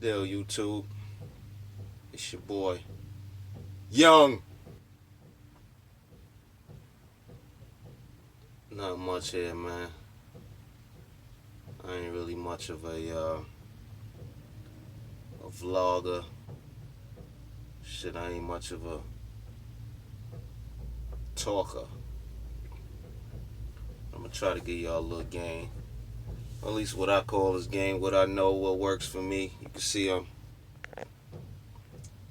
Deal YouTube. It's your boy, Young. Not much here, man. I ain't really much of a vlogger. Shit, I ain't much of a talker. I'm gonna try to give y'all a little game. At least what I call this game, what I know, what works for me. You can see I'm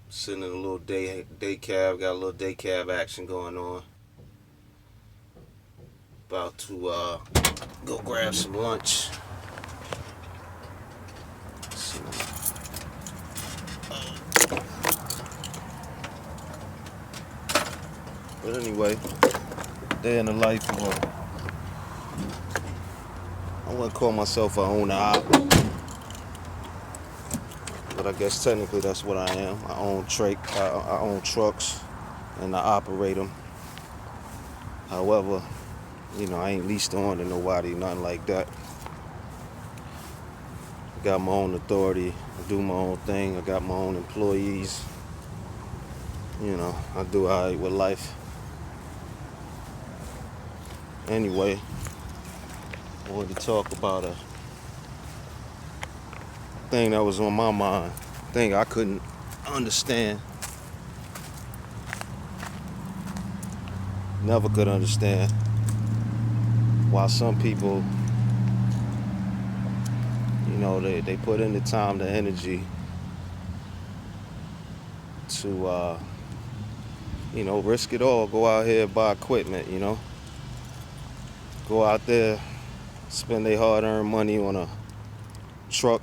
sitting in a little day cab, got a little day cab action going on. About to go grab some lunch. But anyway, day in the life of I wouldn't call myself an owner op, but I guess technically that's what I am. I own trucks and I operate them. However, I ain't leased on to nobody, nothing like that. I got my own authority. I do my own thing. I got my own employees. I do alright with life. Anyway, I wanted to talk about a thing that was on my mind, a thing I couldn't understand. Never could understand why some people, they put in the time, the energy to, risk it all, go out here and buy equipment, go out there, spend their hard-earned money on a truck,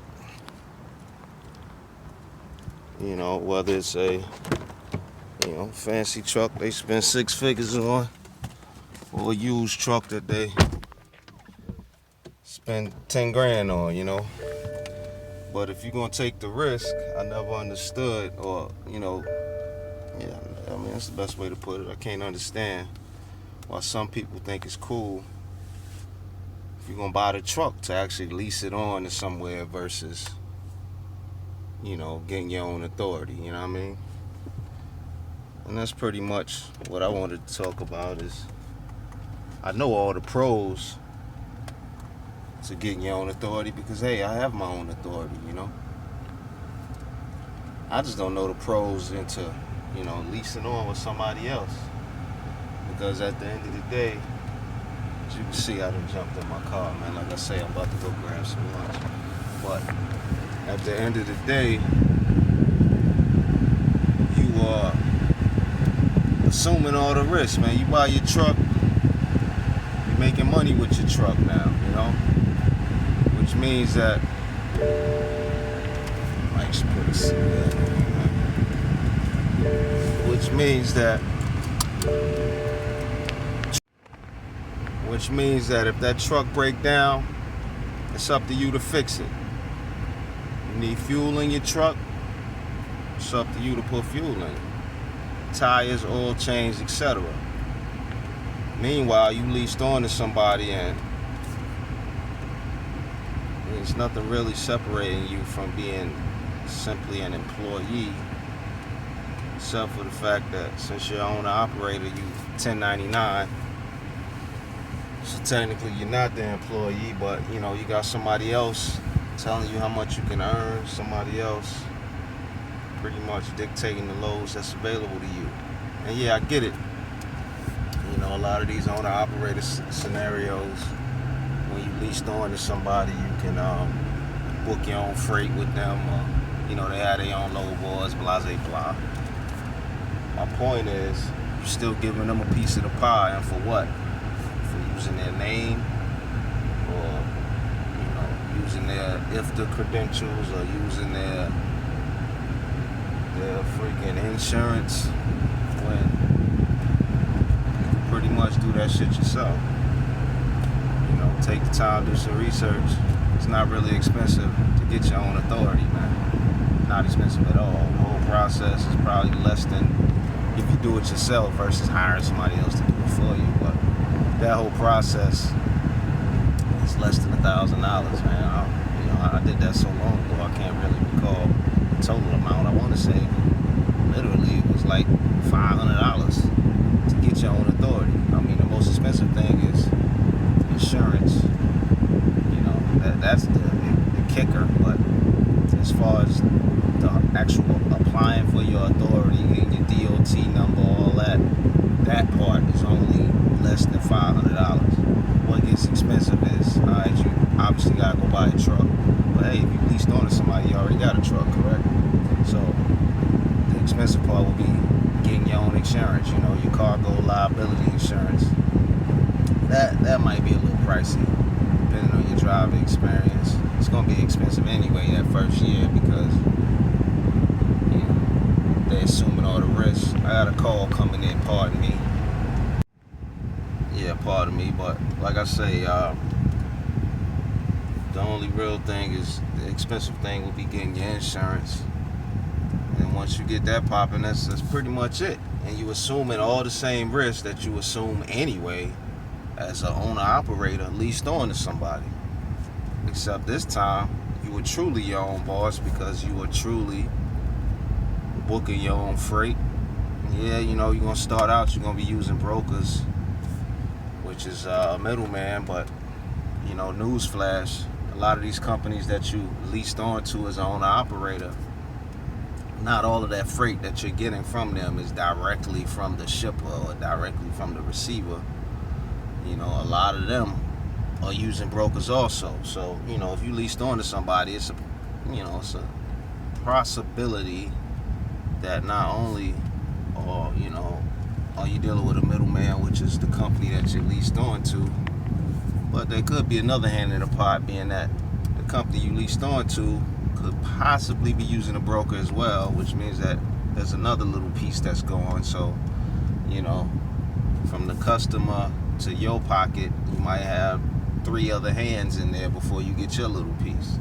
whether it's a, fancy truck they spend 6 figures on, or a used truck that they spend 10 grand on, But if you're gonna take the risk, I never understood, or, that's the best way to put it. I can't understand why some people think it's cool if you're gonna buy the truck to actually lease it on to somewhere versus, getting your own authority, you know what I mean? And that's pretty much what I wanted to talk about. Is I know all the pros to getting your own authority because, hey, I have my own authority, I just don't know the pros into, leasing on with somebody else. Because at the end of the day, as you can see, I done jumped in my car, man. Like I say, I'm about to go grab some lunch. But at the end of the day, you are assuming all the risk, man. You buy your truck, you're making money with your truck now, which means that which means that if that truck break down, it's up to you to fix it. You need fuel in your truck, it's up to you to put fuel in it. Tires, oil change, etc. Meanwhile, you leased on to somebody and there's nothing really separating you from being simply an employee, except for the fact that since you're owner-operator, you 1099. So technically you're not the employee, but you got somebody else telling you how much you can earn, somebody else pretty much dictating the loads that's available to you. And yeah, I get it. A lot of these owner-operator scenarios, when you leased on to somebody, you can book your own freight with them, or they have their own load boards, blah, blah, blah. My point is, you're still giving them a piece of the pie, and for what? For using their name, or using their IFTA credentials, or using their freaking insurance, when you can pretty much do that shit yourself. Take the time, do some research. It's not really expensive to get your own authority, man. Not expensive at all. The whole process is probably less than if you do it yourself versus hiring somebody else to do it for you. But that whole process is less than $1,000, man. I did that so long ago, I can't really recall as far as the actual applying for your authority and your DOT number, all that part is only less than $500. What gets expensive is, alright, you obviously gotta go buy a truck. But hey, if you leased on to somebody, you already got a truck, correct? So the expensive part will be getting your own insurance, your cargo liability insurance. That might be a little pricey, depending on your driving experience. It's gonna be expensive anyway that first year because they're assuming all the risks. I got a call coming in, pardon me. Yeah, pardon me, but like I say, the only real thing is the expensive thing will be getting your insurance. And once you get that popping, that's pretty much it. And you assuming all the same risks that you assume anyway as an owner-operator leased on to somebody. Except this time, you were truly your own boss because you were truly booking your own freight. Yeah, you're going to start out, you're going to be using brokers, which is a middleman, but, newsflash, a lot of these companies that you leased on to as an owner-operator, not all of that freight that you're getting from them is directly from the shipper or directly from the receiver. A lot of them are using brokers also. So, if you leased on to somebody, it's a possibility that not only are you dealing with a middleman, which is the company that you leased on to, but there could be another hand in the pot, being that the company you leased on to could possibly be using a broker as well, which means that there's another little piece that's going. So, from the customer to your pocket, you might have 3 other hands in there before you get your little piece.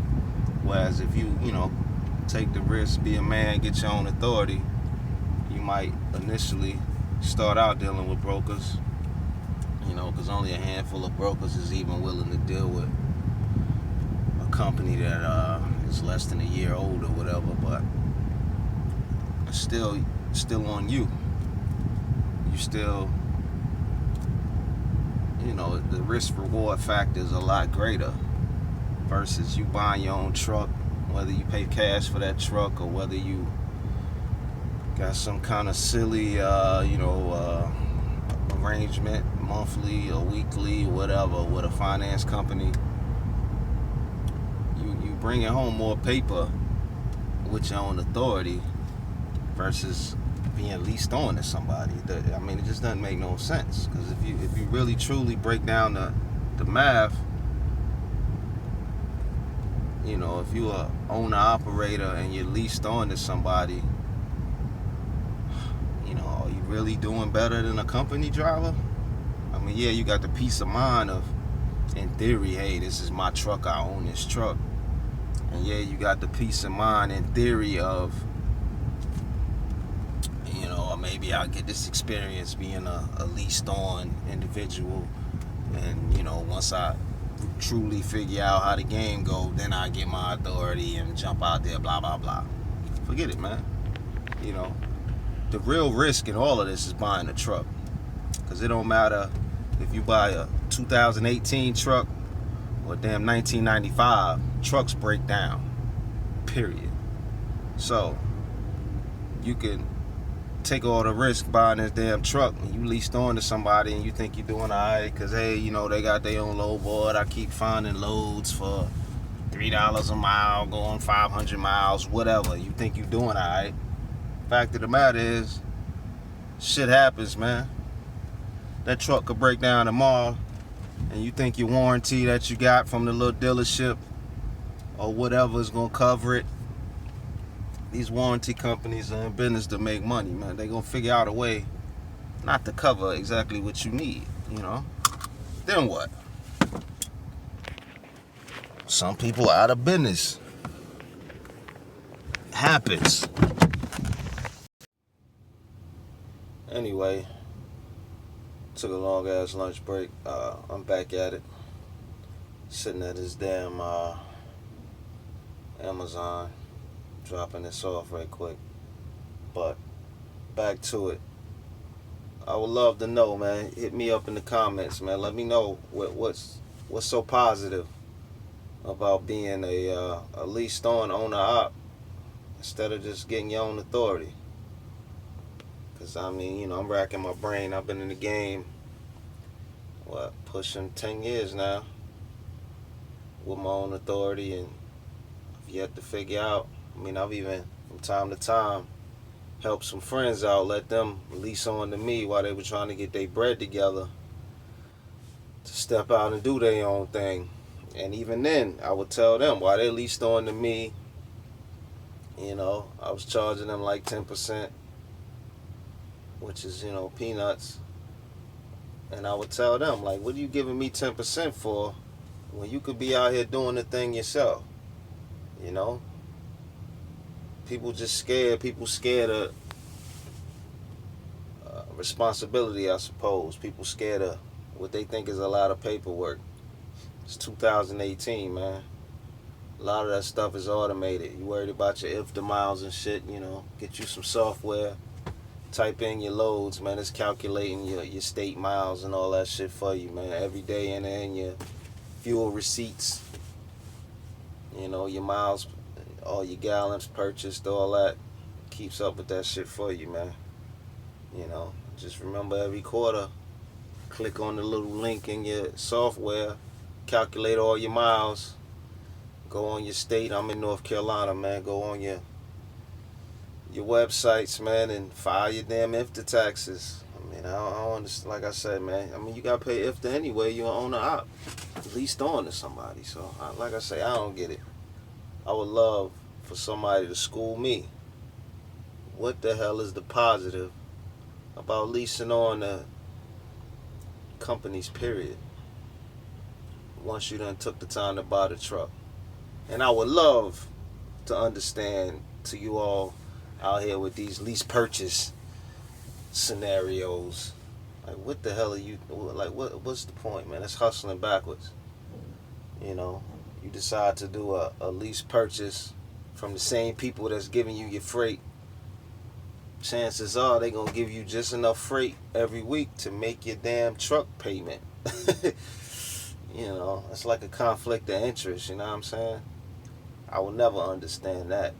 Whereas if you take the risk, be a man, get your own authority, you might initially start out dealing with brokers, because only a handful of brokers is even willing to deal with a company that is less than a year old or whatever. But it's still on you. You still, the risk reward factor is a lot greater versus you buying your own truck, whether you pay cash for that truck or whether you got some kind of silly arrangement, monthly or weekly or whatever, with a finance company. You bringing home more paper with your own authority versus being leased on to somebody. It just doesn't make no sense. Because if you really truly break down the math, if you're an owner-operator and you're leased on to somebody, are you really doing better than a company driver? Yeah, you got the peace of mind of, in theory, hey, this is my truck, I own this truck. And yeah, you got the peace of mind in theory of, maybe I'll get this experience being a leased on individual. And, once I truly figure out how the game goes, then I get my authority and jump out there, blah, blah, blah. Forget it, man. The real risk in all of this is buying a truck. Because it don't matter if you buy a 2018 truck or a damn 1995, trucks break down, period. So, you can take all the risk buying this damn truck and you leased on to somebody and you think you're doing alright because, hey, they got their own load board. I keep finding loads for $3 a mile, going 500 miles, whatever. You think you're doing alright. Fact of the matter is, shit happens, man. That truck could break down tomorrow and you think your warranty that you got from the little dealership or whatever is going to cover it. These warranty companies are in business to make money, man. They're going to figure out a way not to cover exactly what you need, Then what? Some people are out of business. Happens. Anyway, took a long ass lunch break. I'm back at it. Sitting at this damn Amazon. Dropping this off right quick. But back to it. I would love to know, man. Hit me up in the comments, man. Let me know what's so positive about being a leased on owner op instead of just getting your own authority. Cause I mean, I'm racking my brain. I've been in the game, pushing 10 years now with my own authority, and I've yet to figure out. I mean, I've even from time to time helped some friends out, let them lease on to me while they were trying to get their bread together to step out and do their own thing. And even then, I would tell them why they leased on to me. I was charging them like 10%, which is, peanuts. And I would tell them, like, what are you giving me 10% for when you could be out here doing the thing yourself? You know? People just scared. People scared of responsibility, I suppose. People scared of what they think is a lot of paperwork. It's 2018, man. A lot of that stuff is automated. You worried about your if the miles and shit, get you some software. Type in your loads, man. It's calculating your state miles and all that shit for you, man. Every day in your fuel receipts, your miles, all your gallons purchased, all that. Keeps up with that shit for you, man. Just remember every quarter, click on the little link in your software, calculate all your miles, go on your state. I'm in North Carolina, man. Go on your websites, man, and file your damn IFTA taxes. I mean, I don't understand. Like I said, man, I mean, you gotta pay IFTA anyway. You're an owner op, leased on to somebody. So, like I say, I don't get it. I would love for somebody to school me. What the hell is the positive about leasing on to companies, period, once you done took the time to buy the truck? And I would love to understand, to you all out here with these lease purchase scenarios, like, what the hell are you, like, what's the point, man? It's hustling backwards. You decide to do a lease purchase from the same people that's giving you your freight. Chances are they gonna give you just enough freight every week to make your damn truck payment. It's like a conflict of interest, you know what I'm saying? I will never understand that.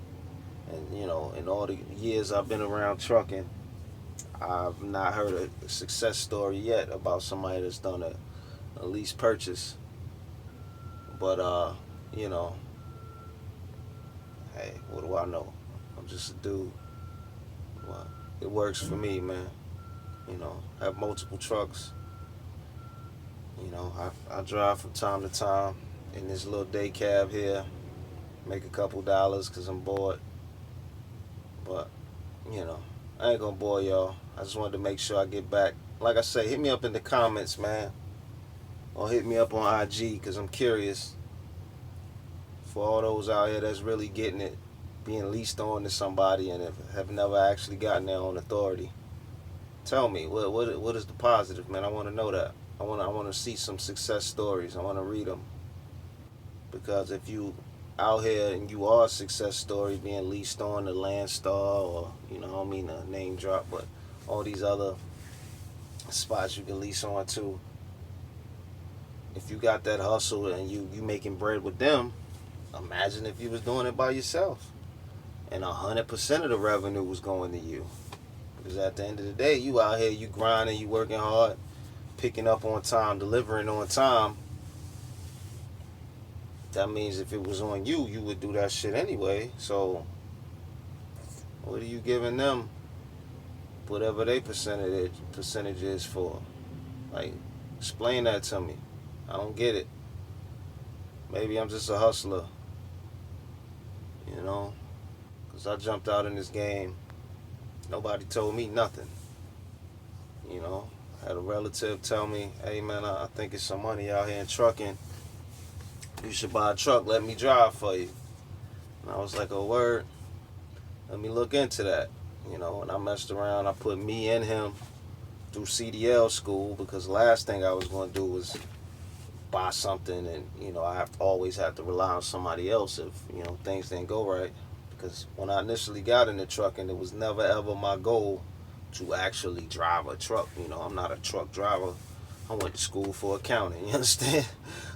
And, in all the years I've been around trucking, I've not heard a success story yet about somebody that's done a lease purchase. But, hey, what do I know? I'm just a dude. Well, it works for me, man. I have multiple trucks. I drive from time to time in this little day cab here, make a couple dollars because I'm bored. But, I ain't gonna bore y'all. I just wanted to make sure I get back. Like I say, hit me up in the comments, man. Or hit me up on IG, because I'm curious. For all those out here that's really getting it, being leased on to somebody and have never actually gotten their own authority. Tell me, what is the positive, man? I want to know that. I want to see some success stories. I want to read them. Because if you out here and you are a success story being leased on to Landstar, or, I don't mean to name drop, but all these other spots you can lease on to. If you got that hustle and you making bread with them, imagine if you was doing it by yourself and 100% of the revenue was going to you. Because at the end of the day, you out here, you grinding, you working hard, picking up on time, delivering on time. That means if it was on you, you would do that shit anyway. So what are you giving them whatever their percentage is for? Like, explain that to me. I don't get it. Maybe I'm just a hustler, because I jumped out in this game. Nobody told me nothing. I had a relative tell me, hey, man, I think it's some money out here in trucking. You should buy a truck, let me drive for you. And I was like, oh, word, let me look into that. And I messed around. I put me and him through CDL school, because the last thing I was going to do was buy something and, I always have to rely on somebody else if, things didn't go right. Because when I initially got into trucking, it was never ever my goal to actually drive a truck. I'm not a truck driver. I went to school for accounting, you understand?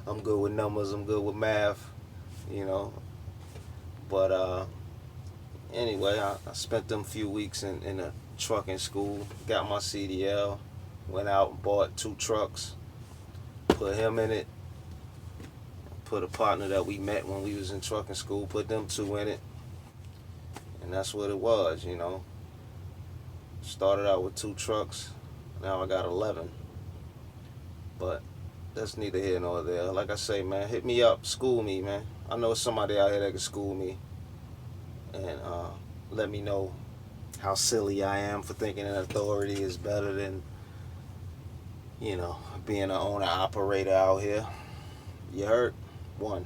I'm good with numbers, I'm good with math. you know. But anyway, I spent them few weeks in a trucking school, got my CDL, went out and bought 2 trucks, put him in it, put a partner that we met when we was in trucking school, put them 2 in it, and that's what it was, you know. Started out with 2 trucks, now I got 11. But that's neither here nor there. Like I say, man, hit me up, school me, man. I know somebody out here that can school me, and let me know how silly I am for thinking an authority is better than, being an owner operator out here. You heard? 1.